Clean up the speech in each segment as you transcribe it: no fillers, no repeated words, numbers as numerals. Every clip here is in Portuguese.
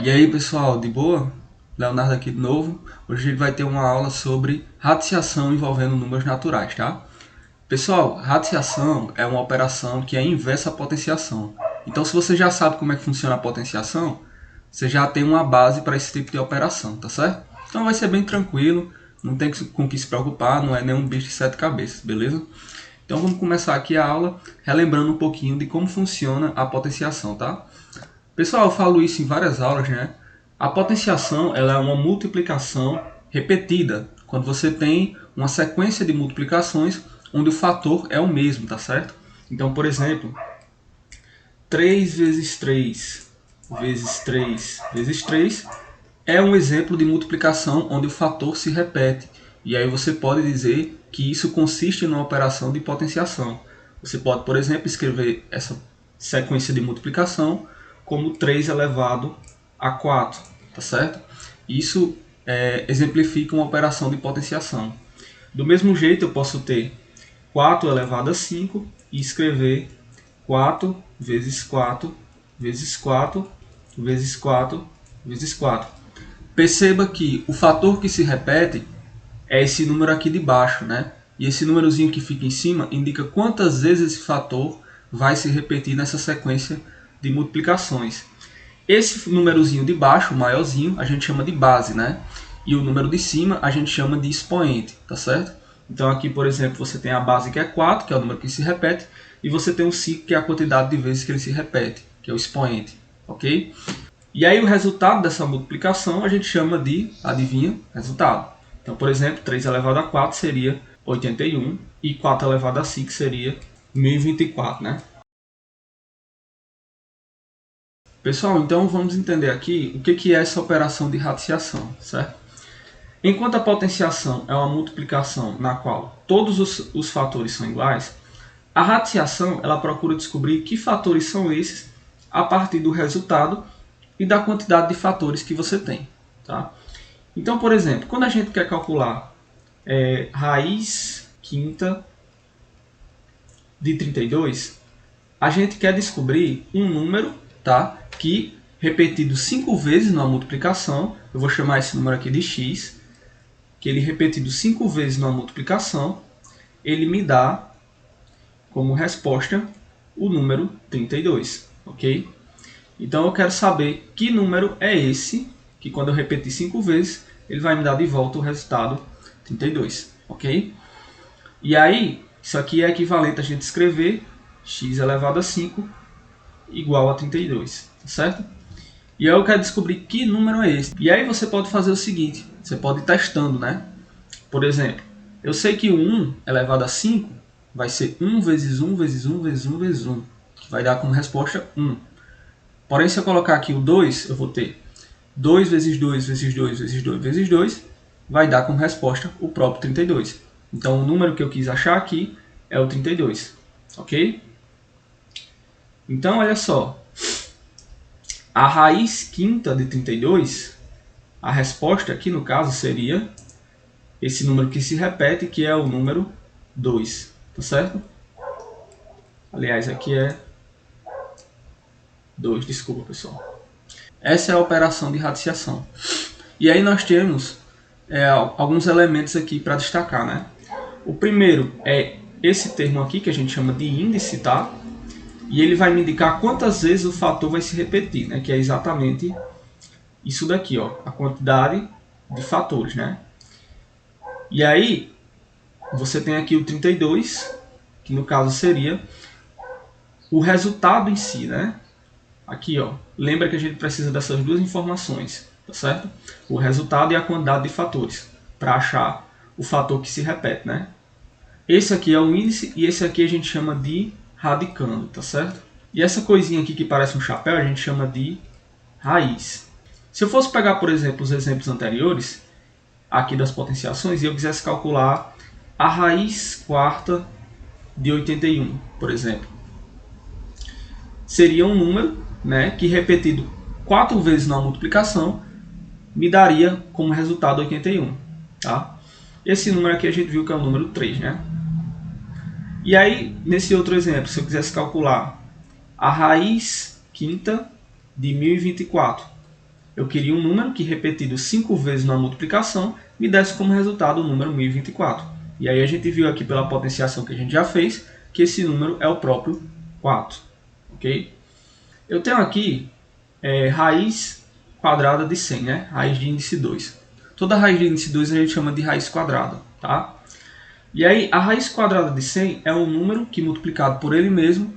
E aí pessoal, de boa? Leonardo aqui de novo. Hoje a gente vai ter uma aula sobre radiciação envolvendo números naturais, tá? Pessoal, radiciação é uma operação que é inversa à potenciação. Então se você já sabe como é que funciona a potenciação, você já tem uma base para esse tipo de operação, tá certo? Então vai ser bem tranquilo, não tem com o que se preocupar, não é nenhum bicho de sete cabeças, beleza? Então vamos começar aqui a aula relembrando um pouquinho de como funciona a potenciação, tá? Pessoal, eu falo isso em várias aulas, né? A potenciação ela é uma multiplicação repetida, quando você tem uma sequência de multiplicações onde o fator é o mesmo, tá certo? Então, por exemplo, 3 vezes 3 vezes 3 vezes 3 é um exemplo de multiplicação onde o fator se repete. E aí você pode dizer que isso consiste numa operação de potenciação. Você pode, por exemplo, escrever essa sequência de multiplicação como 3 elevado a 4, tá certo? Isso exemplifica uma operação de potenciação. Do mesmo jeito, eu posso ter 4 elevado a 5 e escrever 4 vezes 4 vezes 4 vezes 4 vezes 4. Perceba que o fator que se repete é esse número aqui de baixo, né? E esse númerozinho que fica em cima indica quantas vezes esse fator vai se repetir nessa sequência de multiplicações. Esse númerozinho de baixo, o maiorzinho, a gente chama de base, né? E o número de cima a gente chama de expoente, tá certo? Então aqui, por exemplo, você tem a base que é 4, que é o número que se repete, e você tem o 5, que é a quantidade de vezes que ele se repete, que é o expoente, ok? E aí o resultado dessa multiplicação a gente chama de, adivinha, resultado. Então, por exemplo, 3 elevado a 4 seria 81 e 4 elevado a 5 seria 1024, né? Pessoal, então vamos entender aqui o que é essa operação de radiciação, certo? Enquanto a potenciação é uma multiplicação na qual todos os fatores são iguais, a radiciação ela procura descobrir que fatores são esses a partir do resultado e da quantidade de fatores que você tem. Tá? Então, por exemplo, quando a gente quer calcular raiz quinta de 32, a gente quer descobrir um número, tá, que repetido 5 vezes na multiplicação, eu vou chamar esse número aqui de x, que ele repetido 5 vezes na multiplicação, ele me dá como resposta o número 32, ok? Então eu quero saber que número é esse, que quando eu repetir 5 vezes, ele vai me dar de volta o resultado 32, ok? E aí, isso aqui é equivalente a gente escrever x elevado a 5 igual a 32, tá certo? E aí eu quero descobrir que número é esse. E aí você pode fazer o seguinte, você pode ir testando, né? Por exemplo, eu sei que o 1 elevado a 5 vai ser 1 vezes 1 vezes 1 vezes 1 vezes 1, que vai dar como resposta 1. Porém, se eu colocar aqui o 2, eu vou ter 2 vezes 2 vezes 2 vezes 2 vezes 2, vai dar como resposta o próprio 32. Então, o número que eu quis achar aqui é o 32, ok? Então, olha só, a raiz quinta de 32, a resposta aqui no caso seria esse número que se repete, que é o número 2, tá certo? Aliás, aqui é 2, desculpa pessoal. Essa é a operação de radiciação. E aí nós temos alguns elementos aqui para destacar, né? O primeiro é esse termo aqui, que a gente chama de índice, tá? E ele vai me indicar quantas vezes o fator vai se repetir, né? Que é exatamente isso daqui, ó, a quantidade de fatores, né? E aí, você tem aqui o 32, que no caso seria o resultado em si, né? Aqui, ó, lembra que a gente precisa dessas duas informações, tá certo? O resultado e a quantidade de fatores, para achar o fator que se repete, né? Esse aqui é o índice e esse aqui a gente chama de radicando, tá certo? E essa coisinha aqui que parece um chapéu a gente chama de raiz. Se eu fosse pegar, por exemplo, os exemplos anteriores, aqui das potenciações, e eu quisesse calcular a raiz quarta de 81, por exemplo, seria um número, né, que repetido 4 vezes na multiplicação me daria como resultado 81. Tá? Esse número aqui a gente viu que é o número 3. Né? E aí, nesse outro exemplo, se eu quisesse calcular a raiz quinta de 1024, Eu queria um número que, repetido 5 vezes na multiplicação, me desse como resultado o número 1024. E aí a gente viu aqui pela potenciação que a gente já fez, que esse número é o próprio 4. Ok? Eu tenho aqui raiz quadrada de 100, né? Raiz de índice 2. Toda raiz de índice 2 a gente chama de raiz quadrada, tá? E aí a raiz quadrada de 100 é um número que multiplicado por ele mesmo,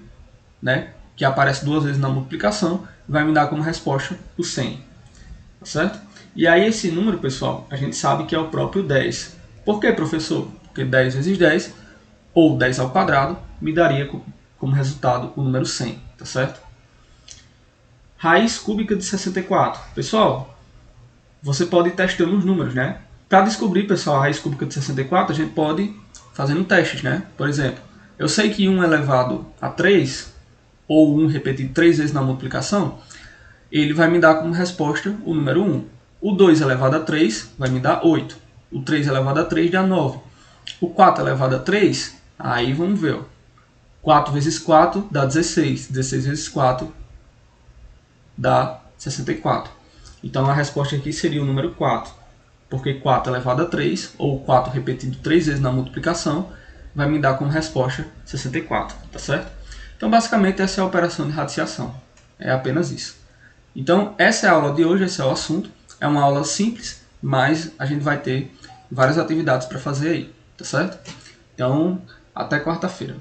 né, que aparece 2 vezes na multiplicação, vai me dar como resposta o 100. Tá certo? E aí esse número, pessoal, a gente sabe que é o próprio 10. Por que, professor? Porque 10 vezes 10, ou 10 ao quadrado, me daria como resultado o número 100, tá certo? Raiz cúbica de 64. Pessoal, você pode ir testando os números, né? Para descobrir, pessoal, a raiz cúbica de 64, a gente pode ir fazendo testes, né? Por exemplo, eu sei que 1 elevado a 3, ou 1 repetido 3 vezes na multiplicação, ele vai me dar como resposta o número 1. O 2 elevado a 3 vai me dar 8. O 3 elevado a 3 dá 9. O 4 elevado a 3, aí vamos ver. 4 vezes 4 dá 16. 16 vezes 4 dá 64. Então a resposta aqui seria o número 4. Porque 4 elevado a 3, ou 4 repetido 3 vezes na multiplicação, vai me dar como resposta 64. Tá certo? Então basicamente essa é a operação de radiciação. É apenas isso. Então, essa é a aula de hoje, esse é o assunto. É uma aula simples, mas a gente vai ter várias atividades para fazer aí, tá certo? Então, até quarta-feira.